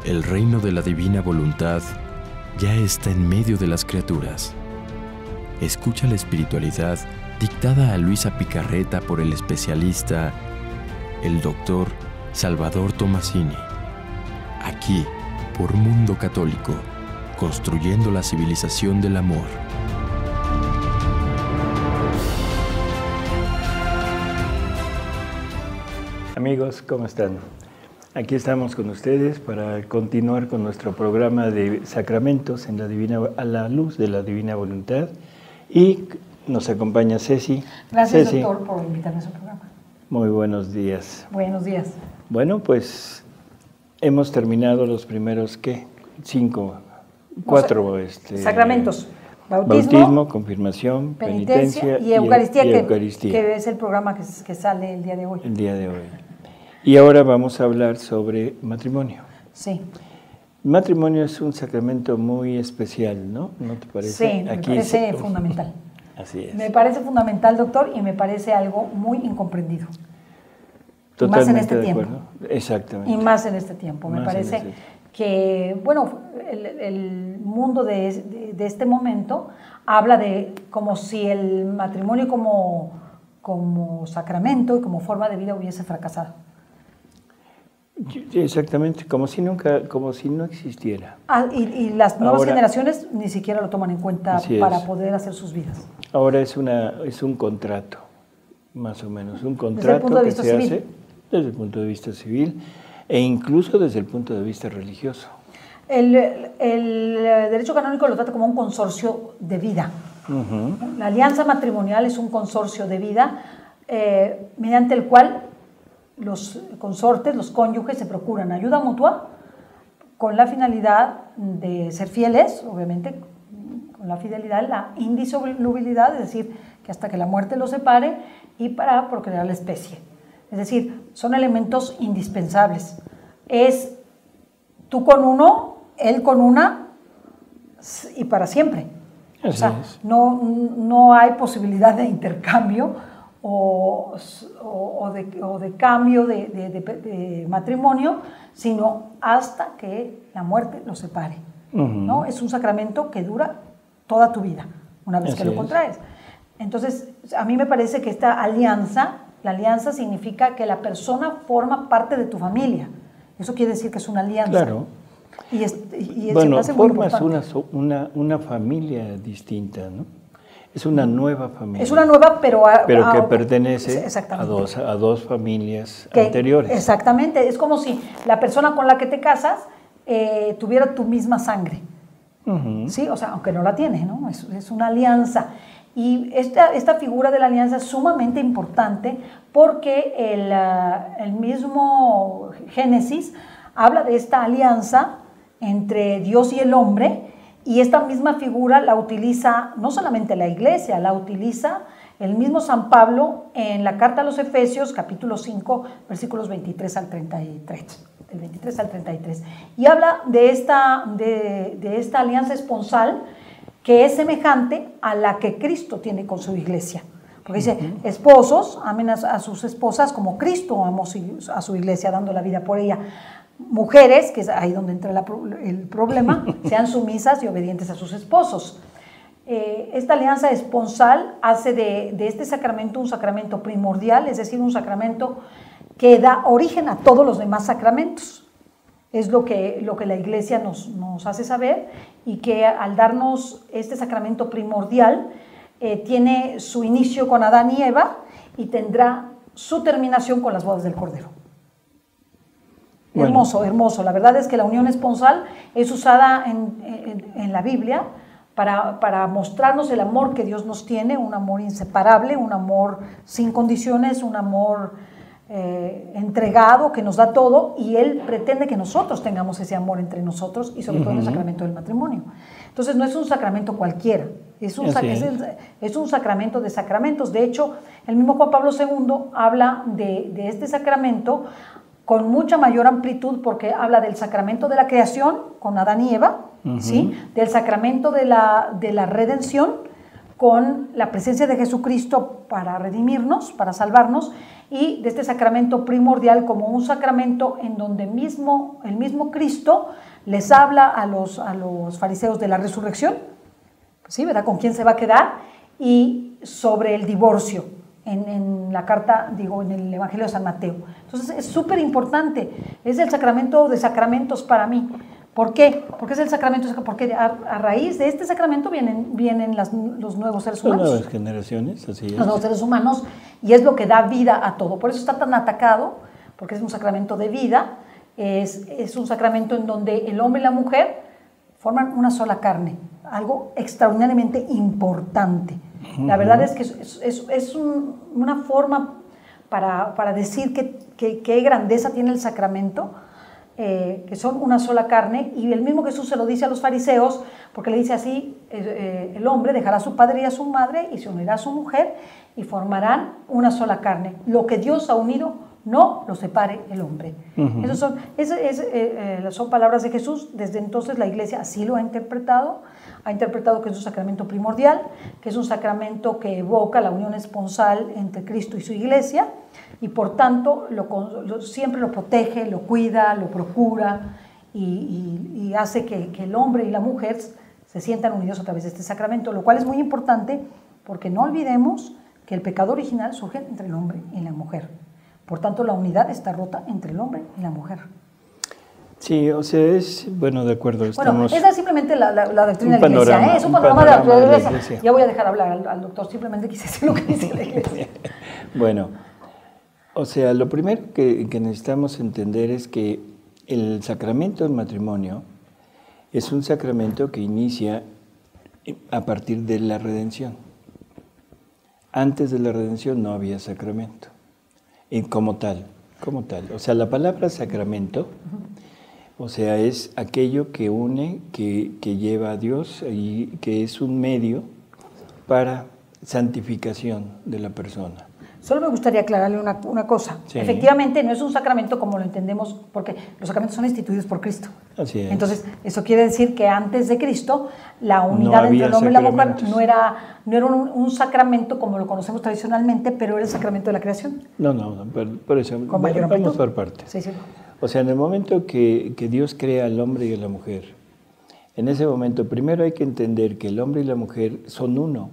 El reino de la divina voluntad ya está en medio de las criaturas. Escucha la espiritualidad dictada a Luisa Picarreta por el especialista, el doctor Salvador Tomasini. Aquí, por Mundo Católico, construyendo la civilización del amor. Amigos, ¿cómo están? Aquí estamos con ustedes para continuar con nuestro programa de sacramentos a la luz de la divina voluntad. Y nos acompaña Ceci. Gracias, doctor, por invitarme a su programa. Muy buenos días. Buenos días. Bueno, pues hemos terminado los primeros, ¿qué? Cuatro sacramentos. Bautismo, confirmación, penitencia y Eucaristía, Eucaristía. Que es el programa que sale el día de hoy. El día de hoy. Y ahora vamos a hablar sobre matrimonio. Sí. Matrimonio es un sacramento muy especial, ¿no? ¿No te parece? Sí, me parece fundamental. Así es. Me parece fundamental, doctor, y me parece algo muy incomprendido. Totalmente y más en este de tiempo. acuerdo. Exactamente. Y más en este tiempo. Me parece que, bueno, el mundo de este momento habla de como si el matrimonio como sacramento y como forma de vida hubiese fracasado. Exactamente, como si no existiera. Y las nuevas generaciones ni siquiera lo toman en cuenta para poder hacer sus vidas. Ahora es un contrato, más o menos, un contrato que se hace desde el punto de vista civil e incluso desde el punto de vista religioso. El derecho canónico lo trata como un consorcio de vida. La alianza matrimonial es un consorcio de vida mediante el cual los consortes, los cónyuges, se procuran ayuda mutua con la finalidad de ser fieles, obviamente, con la fidelidad, la indisolubilidad, es decir, que hasta que la muerte los separe, y para procrear la especie. Es decir, son elementos indispensables. Es tú con uno, él con una, y para siempre. O sea, no hay posibilidad de intercambio o de cambio de matrimonio, sino hasta que la muerte los separe. ¿No? Es un sacramento que dura toda tu vida, una vez que lo contraes. Entonces, a mí me parece que esta alianza, la alianza significa que la persona forma parte de tu familia. Eso quiere decir que es una alianza. Claro. Bueno, formas una familia distinta, ¿no? Es una nueva familia. Es una nueva, pero que pertenece a dos familias anteriores. Exactamente. Es como si la persona con la que te casas tuviera tu misma sangre. ¿Sí? O sea, aunque no la tiene, ¿no? Es una alianza. Y esta figura de la alianza es sumamente importante porque el mismo Génesis habla de esta alianza entre Dios y el hombre. Y esta misma figura la utiliza no solamente la Iglesia, la utiliza el mismo San Pablo en la carta a los Efesios, capítulo 5, versículos 23 al 33. Del 23 al 33. Y habla de esta alianza esponsal que es semejante a la que Cristo tiene con su Iglesia. Porque dice, esposos, amen a sus esposas como Cristo amó a su Iglesia, dando la vida por ella. Mujeres, que es ahí donde entra el problema, sean sumisas y obedientes a sus esposos. Esta alianza esponsal hace de este sacramento un sacramento primordial, es decir, un sacramento que da origen a todos los demás sacramentos. Es lo que la Iglesia nos hace saber, y que al darnos este sacramento primordial tiene su inicio con Adán y Eva y tendrá su terminación con las bodas del Cordero. Bueno. Hermoso. La verdad es que la unión esponsal es usada en la Biblia para mostrarnos el amor que Dios nos tiene, un amor inseparable, un amor sin condiciones, un amor entregado que nos da todo, y Él pretende que nosotros tengamos ese amor entre nosotros, y sobre todo en el sacramento del matrimonio. Entonces no es un sacramento cualquiera, es un sacramento de sacramentos. De hecho, el mismo Juan Pablo II habla de este sacramento con mucha mayor amplitud, porque habla del sacramento de la creación con Adán y Eva, ¿sí? Del sacramento de la redención con la presencia de Jesucristo para redimirnos, para salvarnos, y de este sacramento primordial como un sacramento en donde el mismo Cristo les habla a los fariseos de la resurrección, ¿sí? ¿Verdad? ¿Con quién se va a quedar? Y sobre el divorcio, en la carta, en el Evangelio de San Mateo. Entonces es súper importante, es el sacramento de sacramentos para mí. ¿Por qué? Porque es el sacramento, porque a raíz de este sacramento vienen los nuevos seres humanos. Las nuevas generaciones, así es. Los nuevos seres humanos, y es lo que da vida a todo. Por eso está tan atacado, porque es un sacramento de vida, es un sacramento en donde el hombre y la mujer forman una sola carne, algo extraordinariamente importante. La verdad es que es una forma para decir qué grandeza tiene el sacramento, que son una sola carne, y el mismo Jesús se lo dice a los fariseos, porque le dice así, el hombre dejará a su padre y a su madre y se unirá a su mujer y formarán una sola carne. Lo que Dios ha unido, no lo separe el hombre. Esas son palabras de Jesús. Desde entonces la Iglesia así lo ha interpretado que es un sacramento primordial, que es un sacramento que evoca la unión esponsal entre Cristo y su Iglesia, y por tanto siempre lo protege, lo cuida, lo procura, y hace que el hombre y la mujer se sientan unidos a través de este sacramento, lo cual es muy importante porque no olvidemos que el pecado original surge entre el hombre y la mujer. Por tanto, la unidad está rota entre el hombre y la mujer. Sí, o sea, de acuerdo. Bueno, esa es simplemente la doctrina de la Iglesia, es un panorama de la doctrina de la Iglesia. Ya voy a dejar hablar al doctor, simplemente quise decir lo que dice la Iglesia. Bueno, o sea, lo primero que necesitamos entender es que el sacramento del matrimonio es un sacramento que inicia a partir de la redención. Antes de la redención no había sacramento, como tal. O sea, la palabra sacramento, o sea, es aquello que une, que lleva a Dios y que es un medio para santificación de la persona. Solo me gustaría aclararle una cosa. Sí. Efectivamente, no es un sacramento como lo entendemos, porque los sacramentos son instituidos por Cristo. Así es. Entonces, eso quiere decir que antes de Cristo, la unidad entre el hombre y la mujer no era un sacramento como lo conocemos tradicionalmente, pero era el sacramento de la creación. No, por eso vamos por partes. Sí. O sea, en el momento que Dios crea al hombre y a la mujer, en ese momento primero hay que entender que el hombre y la mujer son uno.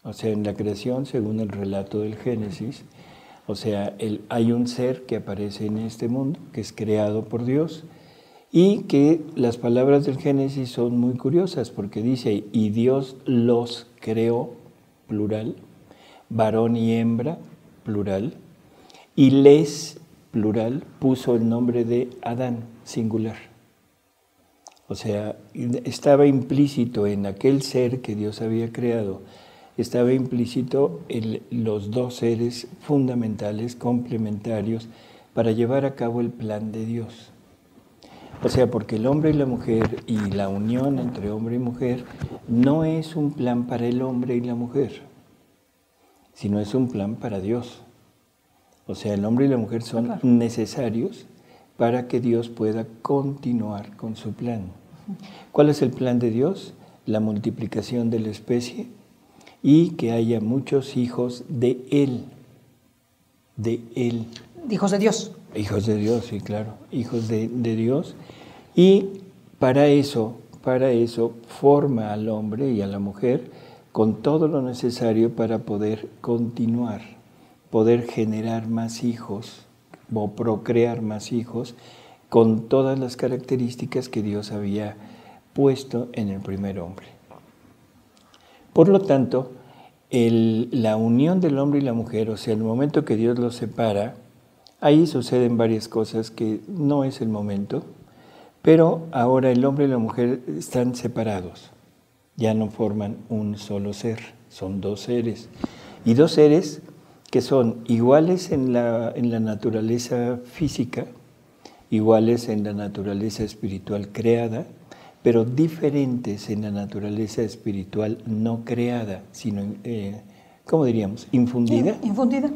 O sea, en la creación, según el relato del Génesis, o sea, hay un ser que aparece en este mundo, que es creado por Dios, y que las palabras del Génesis son muy curiosas, porque dice, y Dios los creó, plural, varón y hembra, plural, y les, plural, puso el nombre de Adán, singular. O sea, estaba implícito en aquel ser que Dios había creado, estaba implícito los dos seres fundamentales, complementarios, para llevar a cabo el plan de Dios. O sea, porque el hombre y la mujer y la unión entre hombre y mujer no es un plan para el hombre y la mujer, sino es un plan para Dios. O sea, el hombre y la mujer son necesarios para que Dios pueda continuar con su plan. ¿Cuál es el plan de Dios? La multiplicación de la especie, y que haya muchos hijos de Él. Hijos de Dios. Hijos de Dios, sí, claro. Hijos de Dios. Y para eso forma al hombre y a la mujer con todo lo necesario para poder continuar, poder generar más hijos o procrear más hijos con todas las características que Dios había puesto en el primer hombre. Por lo tanto, la unión del hombre y la mujer, o sea, el momento que Dios los separa, ahí suceden varias cosas que no es el momento, pero ahora el hombre y la mujer están separados, ya no forman un solo ser, son dos seres, y dos seres que son iguales en la naturaleza física, iguales en la naturaleza espiritual creada, pero diferentes en la naturaleza espiritual no creada, sino, ¿cómo diríamos? Infundida. Sí, infundida.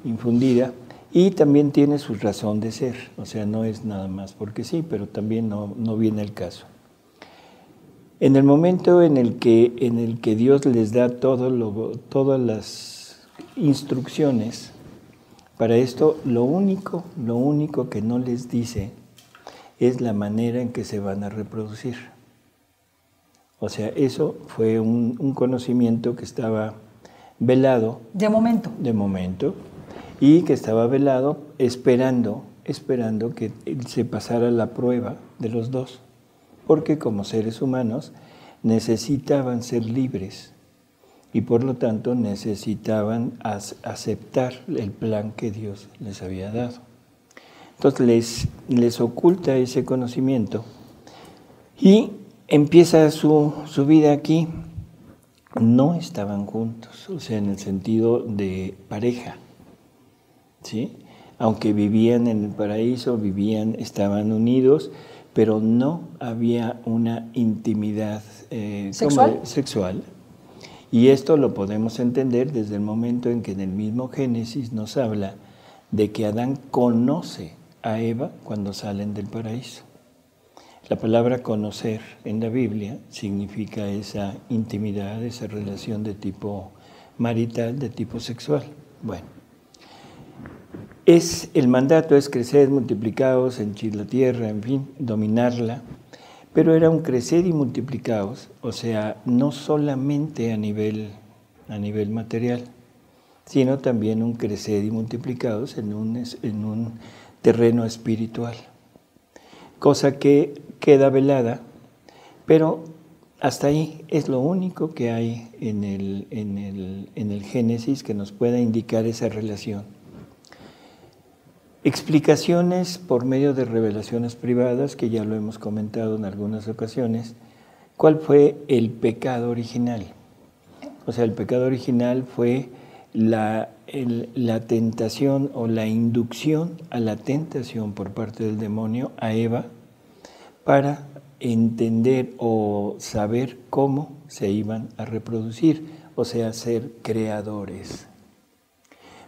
Infundida. Y también tiene su razón de ser, o sea, no es nada más porque sí, pero también no viene el caso. En el momento en el que Dios les da todas las instrucciones para esto, lo único que no les dice es la manera en que se van a reproducir. O sea, eso fue un conocimiento que estaba velado. De momento. De momento. Y que estaba velado esperando que se pasara la prueba de los dos. Porque como seres humanos necesitaban ser libres y por lo tanto necesitaban aceptar el plan que Dios les había dado. Entonces les oculta ese conocimiento y empieza su vida aquí. No estaban juntos, o sea, en el sentido de pareja, ¿sí? Aunque vivían en el paraíso, estaban unidos, pero no había una intimidad sexual. Y esto lo podemos entender desde el momento en que en el mismo Génesis nos habla de que Adán conoce a Eva cuando salen del paraíso. La palabra conocer en la Biblia significa esa intimidad, esa relación de tipo marital, de tipo sexual. Bueno, el mandato es crecer, multiplicaos, henchid la tierra, en fin, dominarla, pero era un crecer y multiplicaos, o sea, no solamente a nivel material, sino también un crecer y multiplicaos en un terreno espiritual, cosa que queda velada, pero hasta ahí es lo único que hay en el Génesis que nos pueda indicar esa relación. Explicaciones por medio de revelaciones privadas, que ya lo hemos comentado en algunas ocasiones. ¿Cuál fue el pecado original? O sea, el pecado original fue la tentación o la inducción a la tentación por parte del demonio a Eva para entender o saber cómo se iban a reproducir, o sea, ser creadores.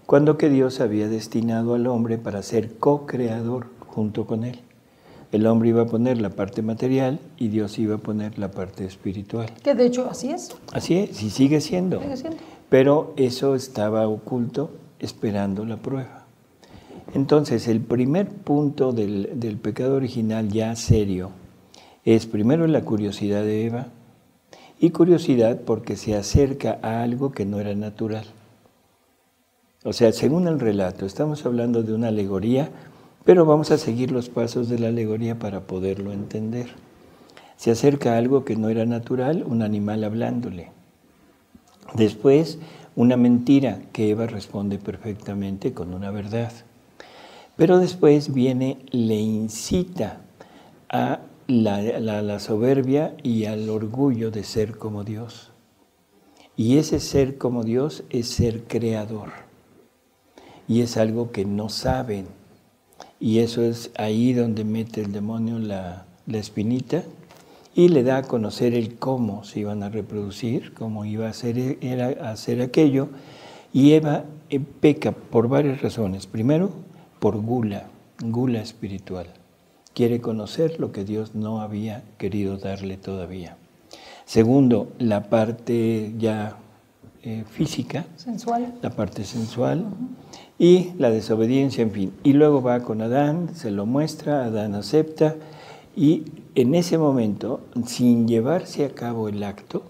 Cuando que Dios había destinado al hombre para ser co-creador junto con él. El hombre iba a poner la parte material y Dios iba a poner la parte espiritual. Que de hecho así es. Así es, y sigue siendo. Pero eso estaba oculto esperando la prueba. Entonces, el primer punto del pecado original ya serio es primero la curiosidad de Eva, y curiosidad porque se acerca a algo que no era natural. O sea, según el relato, estamos hablando de una alegoría, pero vamos a seguir los pasos de la alegoría para poderlo entender. Se acerca a algo que no era natural, un animal hablándole. Después, una mentira que Eva responde perfectamente con una verdad. Pero después le incita a la soberbia y al orgullo de ser como Dios. Y ese ser como Dios es ser creador. Y es algo que no saben. Y eso es ahí donde mete el demonio la espinita y le da a conocer el cómo se iban a reproducir, cómo iba a hacer aquello. Y Eva peca por varias razones. Primero, por gula espiritual. Quiere conocer lo que Dios no había querido darle todavía. Segundo, la parte ya física, sensual. La parte sensual y la desobediencia, en fin. Y luego va con Adán, se lo muestra, Adán acepta y en ese momento, sin llevarse a cabo el acto,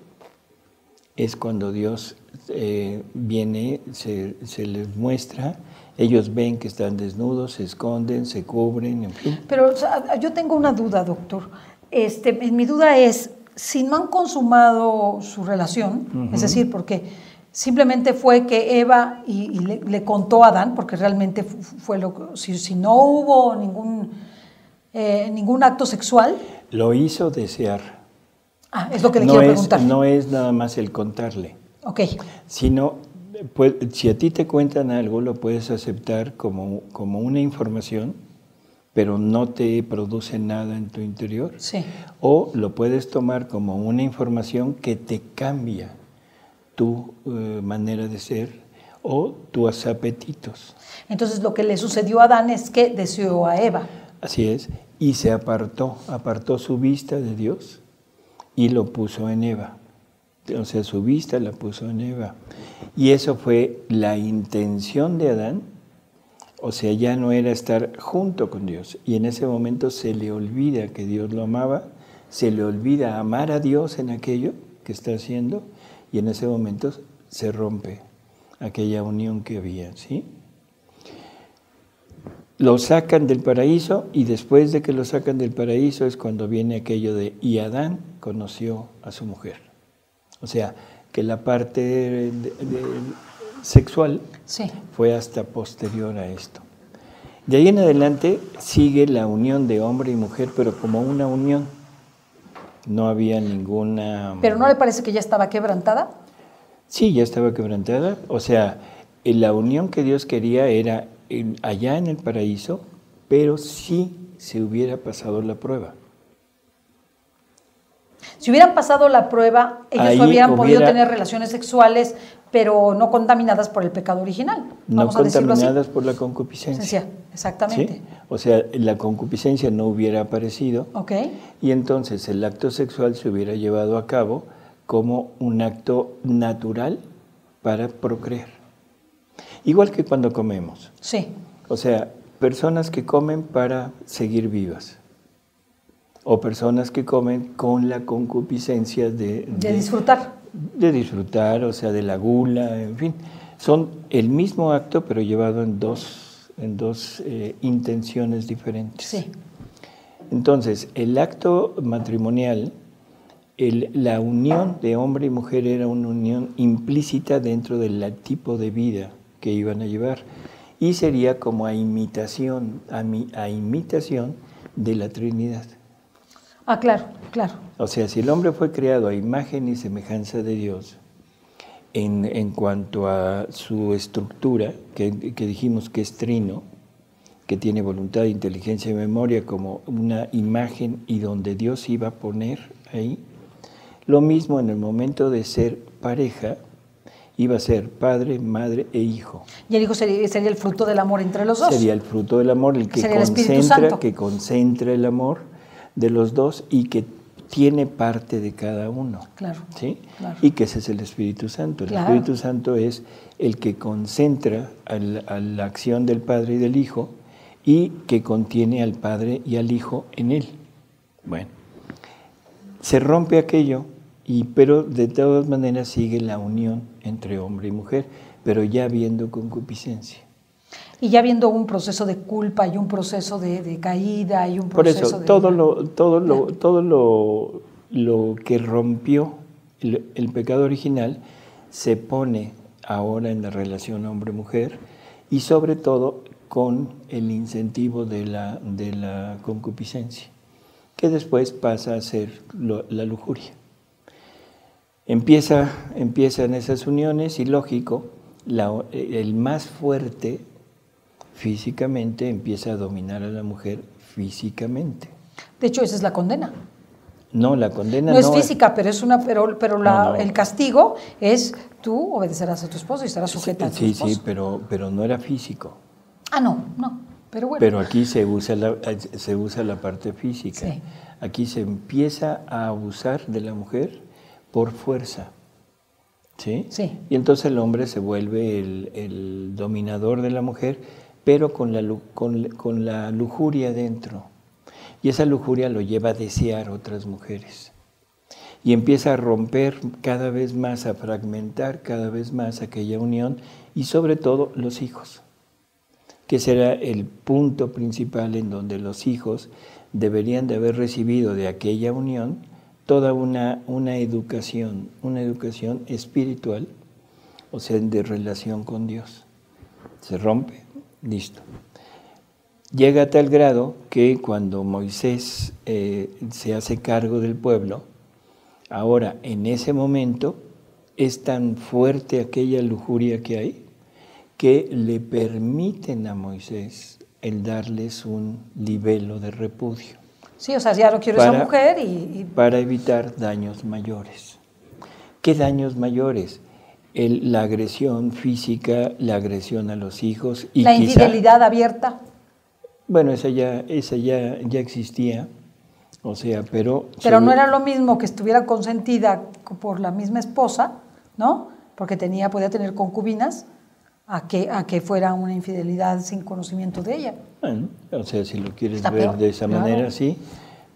es cuando Dios viene, se les muestra, ellos ven que están desnudos, se esconden, se cubren, en fin. Pero o sea, yo tengo una duda, doctor. Mi duda es, si no han consumado su relación, es decir, porque simplemente fue que Eva y le contó a Adán, porque realmente fue si no hubo ningún acto sexual. Lo hizo desear. Es lo que le quiero preguntar. No es nada más el contarle. Ok. Sino, si a ti te cuentan algo, lo puedes aceptar como una información, pero no te produce nada en tu interior. Sí. O lo puedes tomar como una información que te cambia tu manera de ser o tus apetitos. Entonces lo que le sucedió a Adán es que deseó a Eva. Así es, y se apartó su vista de Dios y lo puso en Eva. O sea, su vista la puso en Eva. Y eso fue la intención de Adán. O sea, ya no era estar junto con Dios. Y en ese momento se le olvida que Dios lo amaba, se le olvida amar a Dios en aquello que está haciendo, y en ese momento se rompe aquella unión que había, ¿sí? Lo sacan del paraíso, y después de que lo sacan del paraíso es cuando viene aquello de y Adán conoció a su mujer. O sea, que la parte sexual fue hasta posterior a esto. De ahí en adelante sigue la unión de hombre y mujer, pero como una unión. No había ninguna... ¿Pero no le parece que ya estaba quebrantada? Sí, ya estaba quebrantada. O sea, la unión que Dios quería era allá en el paraíso, pero sí se hubiera pasado la prueba. Si hubieran pasado la prueba, ellos hubieran podido tener relaciones sexuales, pero no contaminadas por el pecado original. No contaminadas por la concupiscencia. Exactamente. ¿Sí? O sea, la concupiscencia no hubiera aparecido. Okay. Y entonces el acto sexual se hubiera llevado a cabo como un acto natural para procrear. Igual que cuando comemos. Sí. O sea, personas que comen para seguir vivas. O personas que comen con la concupiscencia de disfrutar. De disfrutar, o sea, de la gula, en fin. Son el mismo acto, pero llevado en dos intenciones diferentes. Sí. Entonces, el acto matrimonial, la unión de hombre y mujer era una unión implícita dentro del tipo de vida que iban a llevar. Y sería como a imitación de la Trinidad. Ah, claro, claro. O sea, si el hombre fue creado a imagen y semejanza de Dios, en cuanto a su estructura, que dijimos que es trino, que tiene voluntad, inteligencia y memoria como una imagen y donde Dios iba a poner ahí, lo mismo en el momento de ser pareja, iba a ser padre, madre e hijo. Y el hijo sería el fruto del amor entre los dos. Sería el fruto del amor, el que concentra el amor de los dos y que tiene parte de cada uno. Claro. ¿Sí? Claro. Y que ese es el Espíritu Santo. El Espíritu Santo es el que concentra a la acción del Padre y del Hijo y que contiene al Padre y al Hijo en él. Bueno, se rompe aquello, pero de todas maneras sigue la unión entre hombre y mujer, pero ya habiendo concupiscencia. Y ya viendo un proceso de culpa y un proceso de caída y un proceso Por eso, todo lo que rompió el pecado original se pone ahora en la relación hombre-mujer y sobre todo con el incentivo de la concupiscencia, que después pasa a ser la lujuria. Empiezan esas uniones y lógico, el más fuerte físicamente empieza a dominar a la mujer físicamente. De hecho, esa es la condena. No, la condena no es física, pero es el castigo es tú obedecerás a tu esposo y estarás sujeta a tu esposo. Sí, pero no era físico. Ah, no, pero bueno. Pero aquí se usa la parte física. Sí. Aquí se empieza a abusar de la mujer por fuerza. ¿Sí? Sí. Y entonces el hombre se vuelve el dominador de la mujer, pero con la lujuria dentro. Y esa lujuria lo lleva a desear otras mujeres. Y empieza a romper cada vez más, a fragmentar cada vez más aquella unión y sobre todo los hijos, que será el punto principal en donde los hijos deberían de haber recibido de aquella unión toda una educación espiritual, o sea, de relación con Dios. Se rompe. Listo. Llega a tal grado que cuando Moisés se hace cargo del pueblo, ahora en ese momento es tan fuerte aquella lujuria que hay que le permiten a Moisés el darles un libelo de repudio. Sí, o sea, ya no quiero esa mujer para evitar daños mayores. ¿Qué daños mayores? La agresión física, la agresión a los hijos y la infidelidad abierta. Bueno, esa ya existía, O sea, pero no era lo mismo que estuviera consentida por la misma esposa, ¿no? Porque podía tener concubinas, a que fuera una infidelidad sin conocimiento de ella. Bueno, o sea, si lo quieres Está ver peor, de esa claro. manera, sí.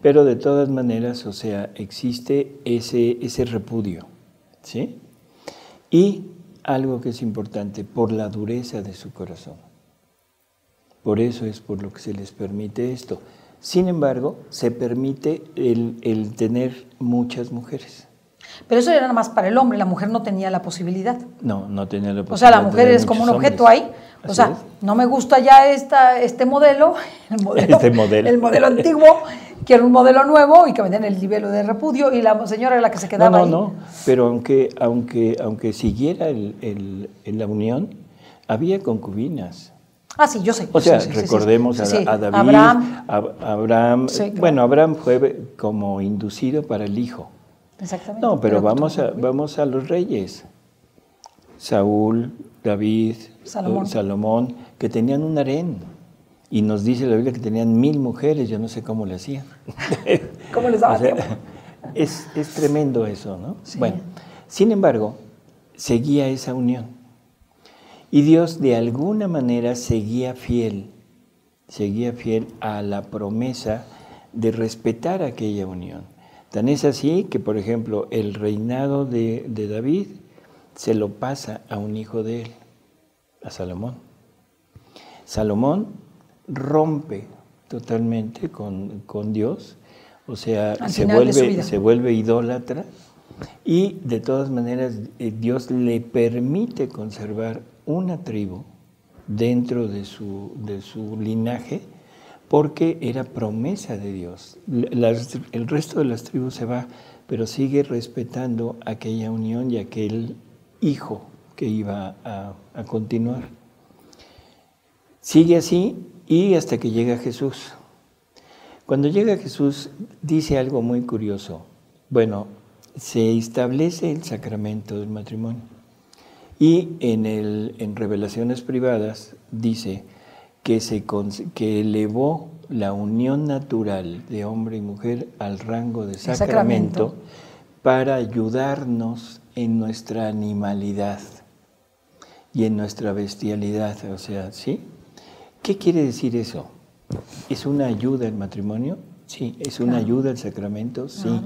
Pero de todas maneras, o sea, existe ese repudio, ¿sí? Y algo que es importante, por la dureza de su corazón. Por eso es por lo que se les permite esto. Sin embargo, se permite el tener muchas mujeres. Pero eso era nada más para el hombre, la mujer no tenía la posibilidad. No tenía la posibilidad. O sea, la mujer es como un objeto ahí. O sea, no me gusta ya este modelo, el modelo antiguo, quiero un modelo nuevo y que me den el nivel de repudio, y la señora era la que se quedaba ahí. No, pero aunque siguiera en la unión, había concubinas. Ah, sí, yo sé. O sea, sí, recordemos a David, Abraham. Sí, claro. Bueno, Abraham fue como inducido para el hijo. Exactamente. No, pero vamos a los reyes. Saúl, David, Salomón, que tenían un harén. Y nos dice la Biblia que tenían 1000 mujeres, yo no sé cómo le hacían. ¿Cómo les daba tiempo? Es tremendo eso, ¿no? Sí. Bueno, sin embargo, seguía esa unión. Y Dios de alguna manera seguía fiel a la promesa de respetar aquella unión. Tan es así que, por ejemplo, el reinado de David se lo pasa a un hijo de él, a Salomón. Salomón rompe totalmente con Dios, o sea, se vuelve idólatra, y de todas maneras Dios le permite conservar una tribu dentro de su linaje, porque era promesa de Dios. El resto de las tribus se va, pero sigue respetando aquella unión y aquel hijo que iba a continuar. Sigue así y hasta que llega Jesús. Cuando llega Jesús dice algo muy curioso. Bueno, se establece el sacramento del matrimonio. Y en Revelaciones Privadas dice que elevó la unión natural de hombre y mujer al rango de sacramento para ayudarnos en nuestra animalidad y en nuestra bestialidad. O sea, ¿sí? ¿Qué quiere decir eso? ¿Es una ayuda el matrimonio? Sí. ¿Es una ayuda el sacramento? Sí.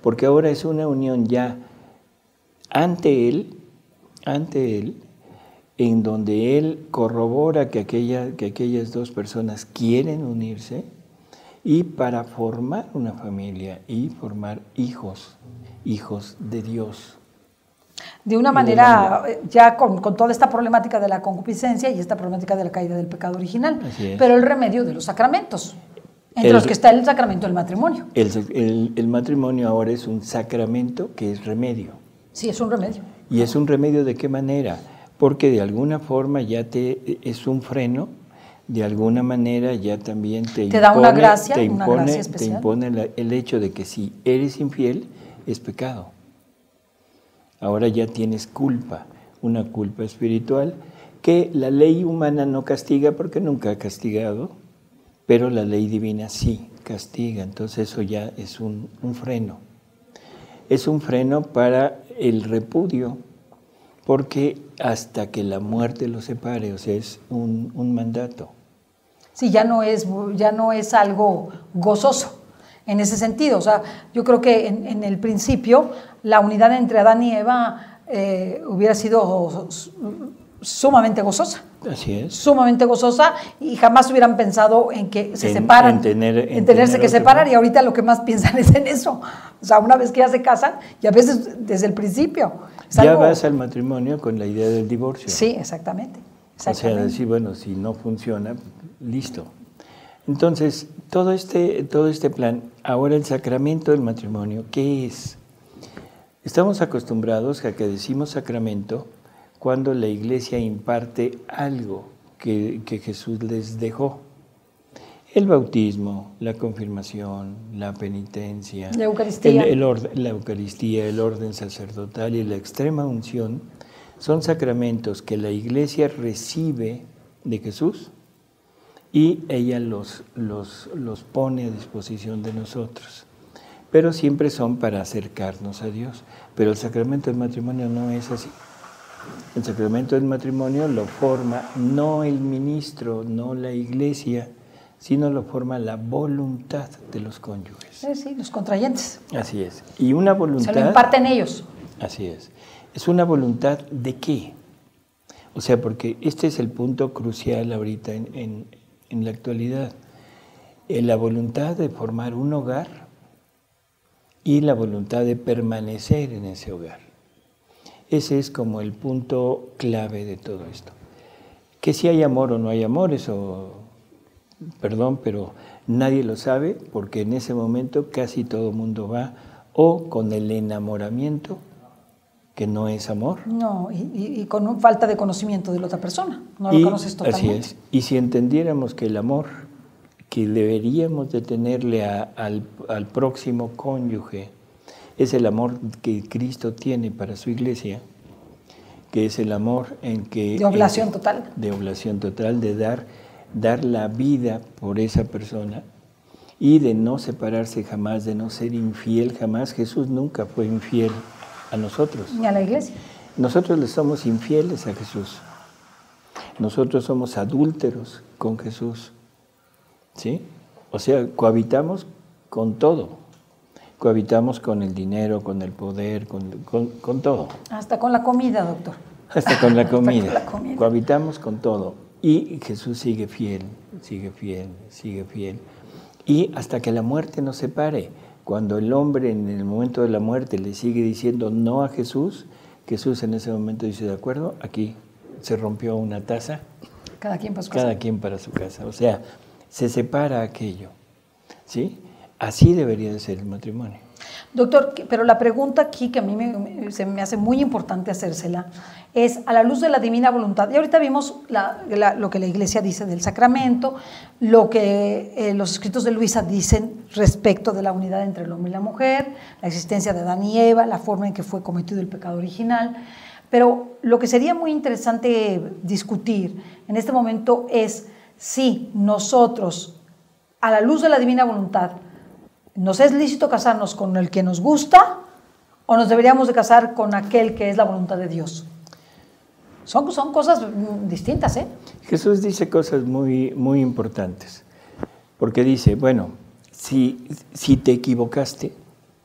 Porque ahora es una unión ya ante Él, en donde Él corrobora que aquellas dos personas quieren unirse y para formar una familia y formar hijos de Dios. De una manera, ya con toda esta problemática de la concupiscencia y esta problemática de la caída del pecado original, pero el remedio de los sacramentos, entre los que está el sacramento del matrimonio. El matrimonio ahora es un sacramento que es remedio. Sí, es un remedio. ¿Y es un remedio de qué manera? Porque de alguna forma ya es un freno, de alguna manera ya también te da una gracia especial. Te impone el hecho de que si eres infiel, es pecado. Ahora ya tienes culpa, una culpa espiritual que la ley humana no castiga porque nunca ha castigado, pero la ley divina sí castiga. Entonces eso ya es un freno. Es un freno para el repudio, porque hasta que la muerte los separe, o sea, es un mandato. Sí, ya no es algo gozoso en ese sentido. O sea, yo creo que en el principio la unidad entre Adán y Eva hubiera sido sumamente gozosa. Así es. Sumamente gozosa, y jamás hubieran pensado en que se separan, en tenerse que separar, y ahorita lo que más piensan es en eso. O sea, una vez que ya se casan, y a veces desde el principio. Ya vas al matrimonio con la idea del divorcio. Sí, exactamente. O sea, decir, bueno, si no funciona, listo. Entonces, todo este plan, ahora el sacramento del matrimonio, ¿qué es? Estamos acostumbrados a que decimos sacramento cuando la Iglesia imparte algo que Jesús les dejó. El bautismo, la confirmación, la penitencia, la Eucaristía, la Eucaristía, el orden sacerdotal y la extrema unción son sacramentos que la Iglesia recibe de Jesús y ella los pone a disposición de nosotros. Pero siempre son para acercarnos a Dios. Pero el sacramento del matrimonio no es así. El sacramento del matrimonio lo forma no el ministro, no la iglesia, sino lo forma la voluntad de los cónyuges. Sí, los contrayentes. Así es. Y una voluntad... Se lo imparten ellos. Así es. ¿Es una voluntad de qué? O sea, porque este es el punto crucial ahorita en la actualidad. La voluntad de formar un hogar y la voluntad de permanecer en ese hogar. Ese es como el punto clave de todo esto. Que si hay amor o no hay amor, eso, perdón, pero nadie lo sabe, porque en ese momento casi todo el mundo va o con el enamoramiento, que no es amor. No, y con falta de conocimiento de la otra persona. No lo conoces totalmente. Así es. Y si entendiéramos que el amor que deberíamos de tenerle al próximo cónyuge es el amor que Cristo tiene para su iglesia, que es el amor en que... De oblación total. De oblación total, de dar la vida por esa persona y de no separarse jamás, de no ser infiel jamás. Jesús nunca fue infiel a nosotros. Ni a la iglesia. Nosotros le somos infieles a Jesús. Nosotros somos adúlteros con Jesús. ¿Sí? O sea, cohabitamos con todo. Cohabitamos con el dinero, con el poder, con todo. Hasta con la comida, doctor. Hasta con la comida. Hasta con la comida. Cohabitamos con todo. Y Jesús sigue fiel, sigue fiel, sigue fiel. Y hasta que la muerte nos separe. Cuando el hombre en el momento de la muerte le sigue diciendo no a Jesús, Jesús en ese momento dice, de acuerdo, aquí se rompió una taza. Cada quien para su casa. Cada quien para su casa. O sea, se separa aquello. ¿Sí? Así debería de ser el matrimonio. Doctor, pero la pregunta aquí que a mí se me hace muy importante hacérsela es, a la luz de la divina voluntad, y ahorita vimos lo que la Iglesia dice del sacramento, lo que los escritos de Luisa dicen respecto de la unidad entre el hombre y la mujer, la existencia de Adán y Eva, la forma en que fue cometido el pecado original, pero lo que sería muy interesante discutir en este momento es si nosotros, a la luz de la divina voluntad, ¿nos es lícito casarnos con el que nos gusta o nos deberíamos de casar con aquel que es la voluntad de Dios? Son cosas distintas, ¿eh? Jesús dice cosas muy, muy importantes, porque dice, bueno, si te equivocaste...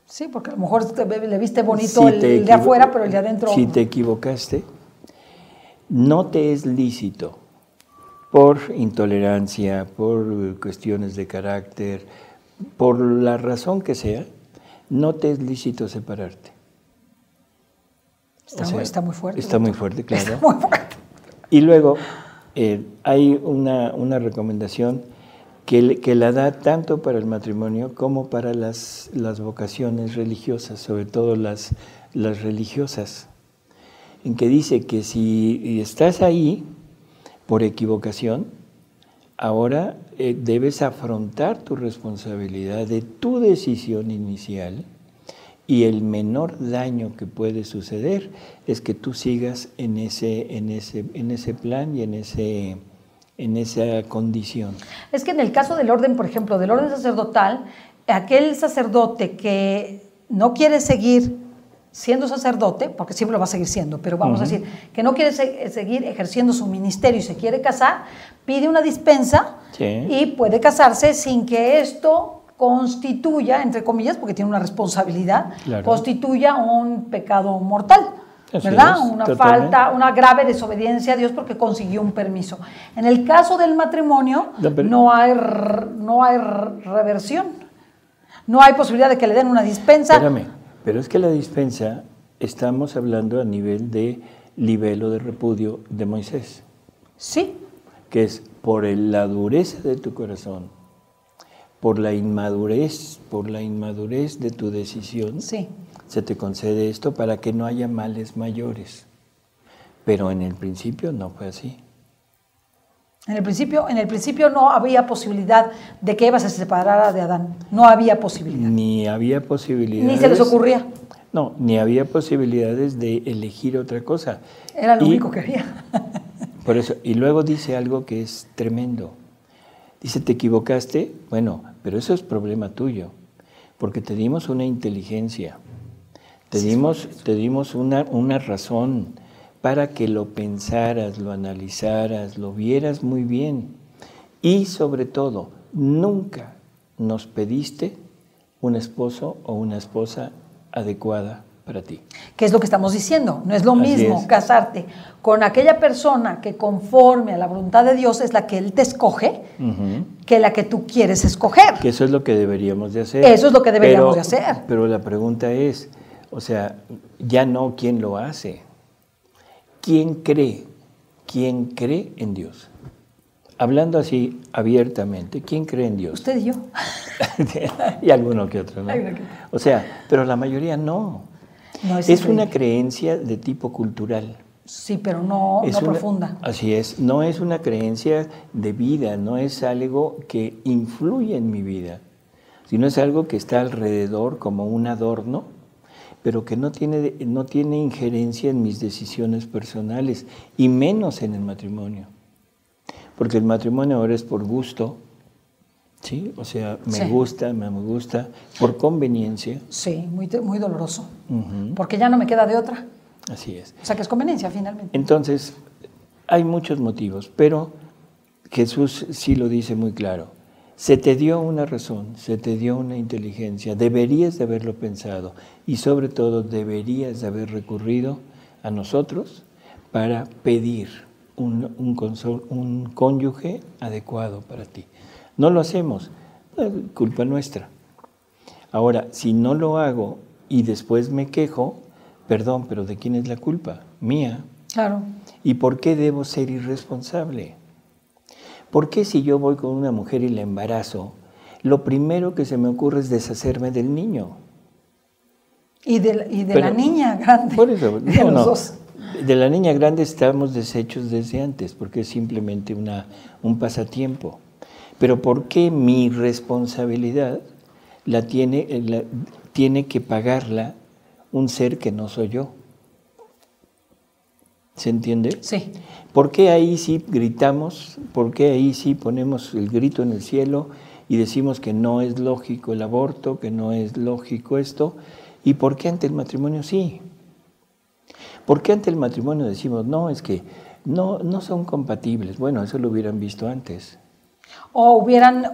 Sí, porque a lo mejor le viste bonito el de afuera, pero el de adentro... Si te equivocaste, no te es lícito, por intolerancia, por cuestiones de carácter, por la razón que sea, no te es lícito separarte. Está muy fuerte. Está muy fuerte, claro. Está muy fuerte. Y luego hay una recomendación que la da tanto para el matrimonio como para las vocaciones religiosas, sobre todo las religiosas, en que dice que si estás ahí por equivocación, ahora debes afrontar tu responsabilidad de tu decisión inicial y el menor daño que puede suceder es que tú sigas en ese plan y en esa condición. Es que en el caso del orden, por ejemplo, del orden sacerdotal, aquel sacerdote que no quiere seguir siendo sacerdote, porque siempre lo va a seguir siendo, pero vamos a decir, que no quiere seguir ejerciendo su ministerio y se quiere casar, pide una dispensa y puede casarse sin que esto constituya, entre comillas, porque tiene una responsabilidad, constituya un pecado mortal, ¿verdad? Una falta, una grave desobediencia a Dios porque consiguió un permiso. En el caso del matrimonio no hay reversión, no hay posibilidad de que le den una dispensa. Espérame, pero es que la dispensa, estamos hablando a nivel de libelo de repudio de Moisés. Sí. Que es por la dureza de tu corazón, por la inmadurez de tu decisión, se te concede esto para que no haya males mayores. Pero en el principio no fue así. En el principio no había posibilidad de que Eva se separara de Adán. No había posibilidad. Ni había posibilidades. Ni se les ocurría. No, ni había posibilidades de elegir otra cosa. Era lo único que había. Por eso, y luego dice algo que es tremendo. Dice, ¿te equivocaste? Bueno, pero eso es problema tuyo, porque te dimos una inteligencia, te dimos una razón para que lo pensaras, lo analizaras, lo vieras muy bien. Y sobre todo, nunca nos pediste un esposo o una esposa adecuada para ti. ¿Qué es lo que estamos diciendo? No es lo mismo casarte con aquella persona que conforme a la voluntad de Dios es la que Él te escoge, que la que tú quieres escoger. Que eso es lo que deberíamos de hacer. Eso es lo que deberíamos de hacer. Pero la pregunta es, o sea, ya no quién lo hace. ¿Quién cree? ¿Quién cree en Dios? Hablando así abiertamente, ¿quién cree en Dios? Usted y yo. Y alguno que otro, ¿no? O sea, pero la mayoría no. No es una creencia de tipo cultural. Sí, pero no profunda. Así es, no es una creencia de vida, no es algo que influye en mi vida, sino es algo que está alrededor como un adorno, pero que no tiene injerencia en mis decisiones personales, y menos en el matrimonio. Porque el matrimonio ahora es por gusto, ¿sí? O sea, me gusta, por conveniencia. Sí, muy doloroso, porque ya no me queda de otra. Así es. O sea, que es conveniencia finalmente. Entonces, hay muchos motivos, pero Jesús sí lo dice muy claro. Se te dio una razón, se te dio una inteligencia, deberías de haberlo pensado y sobre todo deberías de haber recurrido a nosotros para pedir un cónyuge adecuado para ti. No lo hacemos, culpa nuestra. Ahora, si no lo hago y después me quejo, perdón, pero ¿de quién es la culpa? Mía. Claro. ¿Y por qué debo ser irresponsable? ¿Por qué si yo voy con una mujer y la embarazo, lo primero que se me ocurre es deshacerme del niño? Y de la niña grande. Por eso, los dos. De la niña grande estamos deshechos desde antes, porque es simplemente un pasatiempo. Pero ¿por qué mi responsabilidad tiene que pagarla un ser que no soy yo? ¿Se entiende? Sí. ¿Por qué ahí sí gritamos? ¿Por qué ahí sí ponemos el grito en el cielo y decimos que no es lógico el aborto, que no es lógico esto? ¿Y por qué ante el matrimonio sí? ¿Por qué ante el matrimonio decimos, no, es que no son compatibles? Bueno, eso lo hubieran visto antes. O hubieran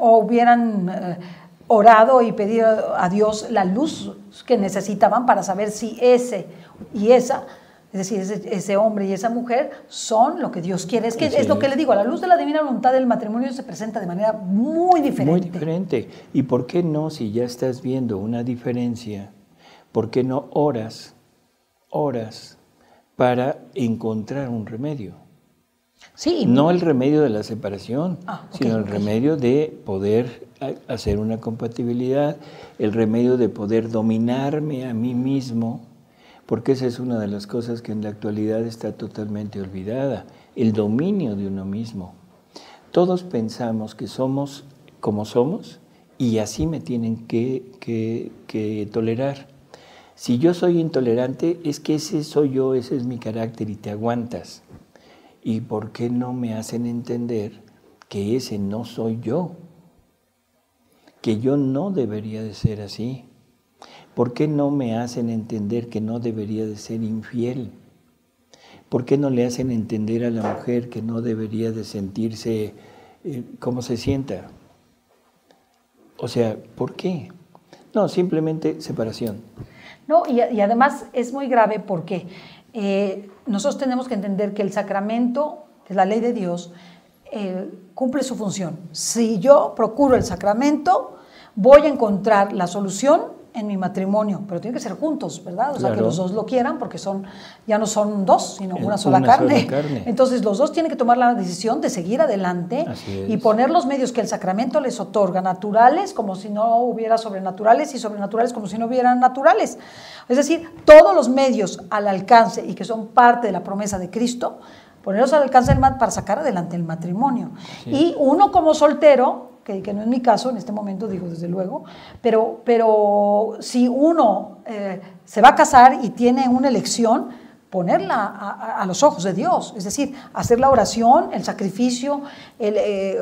orado y pedido a Dios la luz que necesitaban para saber si ese y esa, es decir, ese hombre y esa mujer son lo que Dios quiere. Es que es lo que le digo, a la luz de la divina voluntad del matrimonio se presenta de manera muy diferente. Muy diferente. ¿Y por qué no, si ya estás viendo una diferencia, por qué no oras para encontrar un remedio? Sí. No el remedio de la separación, sino el remedio de poder hacer una compatibilidad, el remedio de poder dominarme a mí mismo, porque esa es una de las cosas que en la actualidad está totalmente olvidada, el dominio de uno mismo. Todos pensamos que somos como somos y así me tienen que tolerar. Si yo soy intolerante, es que ese soy yo, ese es mi carácter y te aguantas. ¿Y por qué no me hacen entender que ese no soy yo? Que yo no debería de ser así. ¿Por qué no me hacen entender que no debería de ser infiel? ¿Por qué no le hacen entender a la mujer que no debería de sentirse como se sienta? O sea, ¿por qué? No, simplemente separación. No, y además es muy grave porque nosotros tenemos que entender que el sacramento, que es la ley de Dios, cumple su función. Si yo procuro el sacramento, voy a encontrar la solución en mi matrimonio, pero tiene que ser juntos, ¿verdad? O sea, que los dos lo quieran, porque ya no son dos, sino una sola carne. Entonces, los dos tienen que tomar la decisión de seguir adelante y poner los medios que el sacramento les otorga, naturales como si no hubiera sobrenaturales y sobrenaturales como si no hubieran naturales. Es decir, todos los medios al alcance y que son parte de la promesa de Cristo, ponerlos al alcance para sacar adelante el matrimonio. Sí. Y uno como soltero, que no es mi caso en este momento, digo desde luego, pero si uno se va a casar y tiene una elección, ponerla a los ojos de Dios, es decir, hacer la oración, el sacrificio,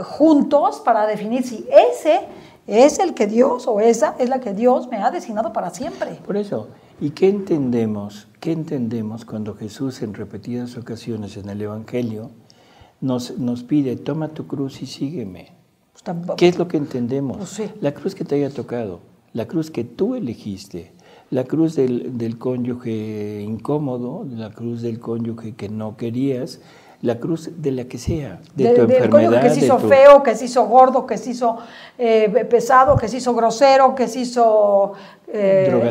juntos para definir si ese es el que Dios o esa es la que Dios me ha designado para siempre. Por eso, ¿y qué entendemos? ¿Qué entendemos cuando Jesús en repetidas ocasiones en el Evangelio nos pide, toma tu cruz y sígueme? Pues tampoco. ¿Qué es lo que entendemos? Pues sí. La cruz que te haya tocado, la cruz que tú elegiste, la cruz del cónyuge incómodo, la cruz del cónyuge que no querías, la cruz de la que sea, de tu del enfermedad. cónyuge que se hizo feo, que se hizo gordo, que se hizo pesado, que se hizo grosero, que se hizo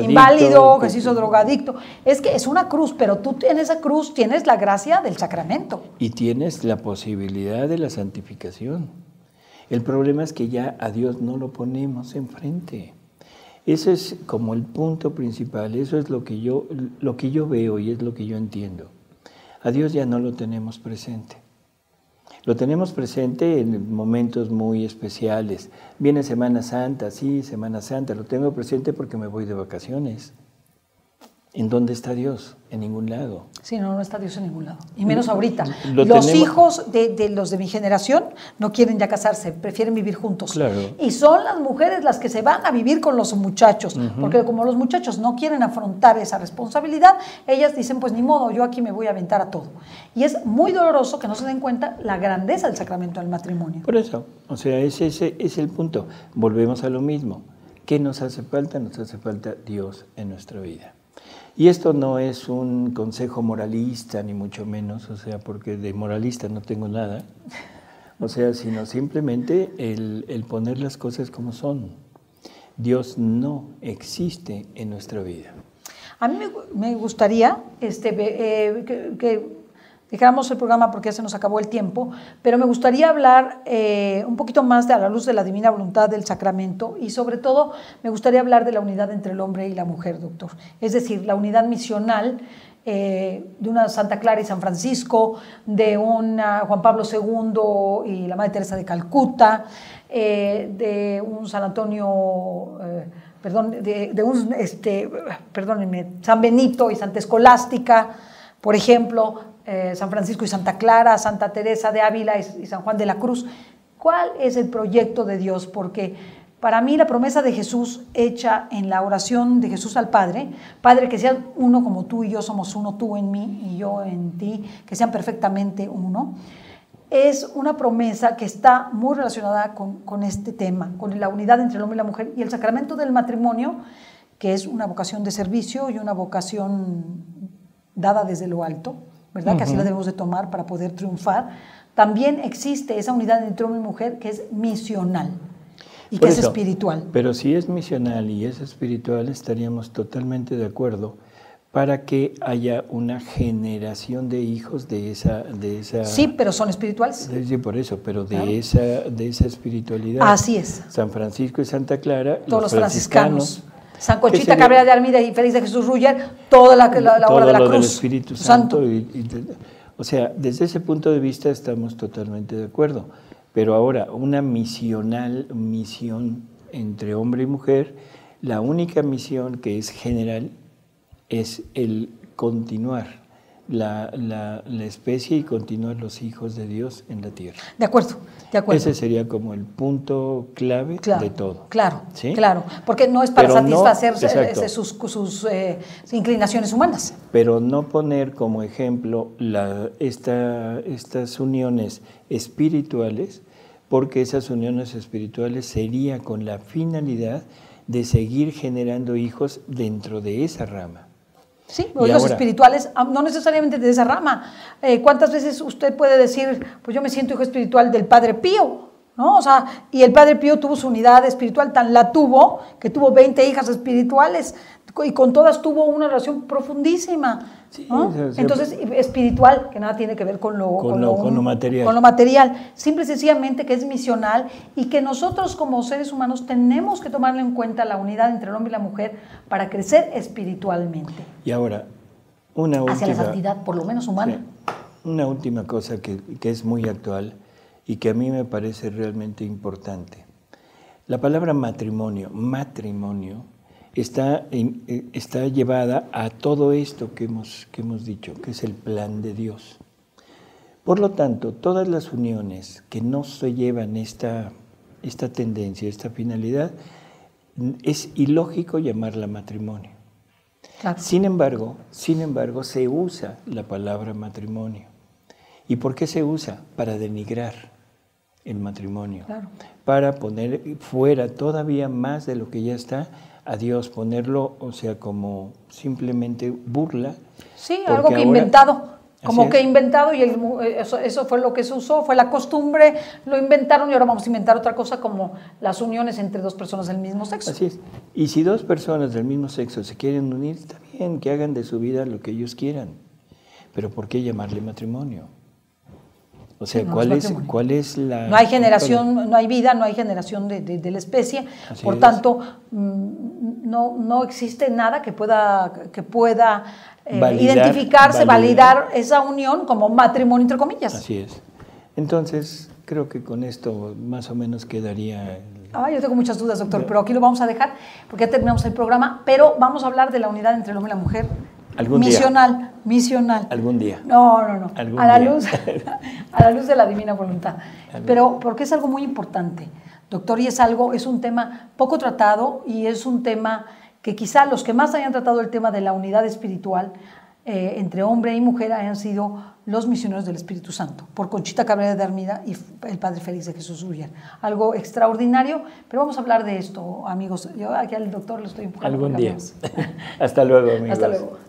inválido, que se hizo drogadicto. Es que es una cruz, pero tú en esa cruz tienes la gracia del sacramento. Y tienes la posibilidad de la santificación. El problema es que ya a Dios no lo ponemos enfrente. Ese es como el punto principal, eso es lo que yo veo y es lo que yo entiendo. A Dios ya no lo tenemos presente. Lo tenemos presente en momentos muy especiales. Viene Semana Santa, sí, Semana Santa, lo tengo presente porque me voy de vacaciones. ¿En dónde está Dios? En ningún lado. Sí, no está Dios en ningún lado. Y menos ahorita. Los hijos de los de mi generación no quieren ya casarse, prefieren vivir juntos. Claro. Y son las mujeres las que se van a vivir con los muchachos, porque como los muchachos no quieren afrontar esa responsabilidad, ellas dicen, pues ni modo, yo aquí me voy a aventar a todo. Y es muy doloroso que no se den cuenta la grandeza del sacramento del matrimonio. Por eso, o sea, ese es el punto. Volvemos a lo mismo. ¿Qué nos hace falta? Nos hace falta Dios en nuestra vida. Y esto no es un consejo moralista, ni mucho menos, o sea, porque de moralista no tengo nada, o sea, sino simplemente el poner las cosas como son. Dios no existe en nuestra vida. A mí me gustaría que dejáramos el programa porque ya se nos acabó el tiempo, pero me gustaría hablar un poquito más a la luz de la divina voluntad del sacramento y sobre todo me gustaría hablar de la unidad entre el hombre y la mujer, doctor. Es decir, la unidad misional de una Santa Clara y San Francisco, de un Juan Pablo II y la Madre Teresa de Calcuta, de un San Antonio... perdónenme, San Benito y Santa Escolástica, por ejemplo, San Francisco y Santa Clara, Santa Teresa de Ávila y San Juan de la Cruz. ¿Cuál es el proyecto de Dios? Porque para mí la promesa de Jesús hecha en la oración de Jesús al Padre, Padre, que sean uno como tú y yo somos uno, tú en mí y yo en ti, que sean perfectamente uno, es una promesa que está muy relacionada con este tema, con la unidad entre el hombre y la mujer y el sacramento del matrimonio, que es una vocación de servicio y una vocación dada desde lo alto, ¿verdad? Que así la debemos de tomar para poder triunfar. También existe esa unidad entre hombre y mujer que es misional y que es espiritual. Pero si es misional y es espiritual, estaríamos totalmente de acuerdo para que haya una generación de hijos de esa... Sí, pero son espirituales. Sí, por eso, pero de esa espiritualidad. Así es. San Francisco y Santa Clara, todos los franciscanos. San Conchita Cabrera de Armida y Félix de Jesús Ruller, toda la obra de la cruz. Del Espíritu Santo. O sea, desde ese punto de vista estamos totalmente de acuerdo. Pero ahora, una misión entre hombre y mujer, la única misión que es general es el continuar la especie y continuar los hijos de Dios en la tierra. De acuerdo, de acuerdo. Ese sería como el punto clave de todo. Claro, ¿sí? Porque no es para satisfacer sus inclinaciones humanas. Pero no poner como ejemplo estas uniones espirituales, porque esas uniones espirituales sería con la finalidad de seguir generando hijos dentro de esa rama. Sí, los espirituales, no necesariamente de esa rama. ¿Cuántas veces usted puede decir, pues yo me siento hijo espiritual del Padre Pío? ¿No? O sea, y el Padre Pío tuvo su unidad espiritual, tan la tuvo, que tuvo 20 hijas espirituales, y con todas tuvo una relación profundísima. Sí, ¿no? Entonces, espiritual, que nada tiene que ver con lo material. Con lo material, simple y sencillamente que es misional y que nosotros como seres humanos tenemos que tomarle en cuenta la unidad entre el hombre y la mujer para crecer espiritualmente. Y ahora, hacia la santidad, por lo menos humana. Sí, una última cosa que es muy actual y que a mí me parece realmente importante. La palabra matrimonio está llevada a todo esto que hemos dicho, que es el plan de Dios. Por lo tanto, todas las uniones que no se llevan esta tendencia, esta finalidad, es ilógico llamarla matrimonio. Claro. Sin embargo, se usa la palabra matrimonio. ¿Y por qué se usa? Para denigrar el matrimonio, claro, para poner fuera todavía más de lo que ya está a Dios, ponerlo, o sea, como simplemente burla. Sí, algo que inventado. Como que inventado y eso fue lo que se usó, fue la costumbre, lo inventaron y ahora vamos a inventar otra cosa como las uniones entre dos personas del mismo sexo. Así es. Y si dos personas del mismo sexo se quieren unir, está bien, que hagan de su vida lo que ellos quieran. Pero ¿por qué llamarle matrimonio? O sea, ¿cuál es la...? No hay generación, no hay vida, no hay generación de la especie, por tanto, no existe nada que pueda identificarse, validar esa unión como matrimonio, entre comillas. Así es. Entonces, creo que con esto más o menos quedaría... Yo tengo muchas dudas, doctor, pero aquí lo vamos a dejar porque ya terminamos el programa, pero vamos a hablar de la unidad entre el hombre y la mujer. Misional. Algún día. No. A la luz de la divina voluntad. Pero porque es algo muy importante, doctor, y es un tema poco tratado y es un tema que quizá los que más hayan tratado el tema de la unidad espiritual entre hombre y mujer hayan sido los misioneros del Espíritu Santo, por Conchita Cabrera de Armida y el Padre Félix de Jesús Uller. Algo extraordinario, pero vamos a hablar de esto, amigos. Yo aquí al doctor lo estoy empujando. Algún día. Hasta luego, amigos. Hasta luego.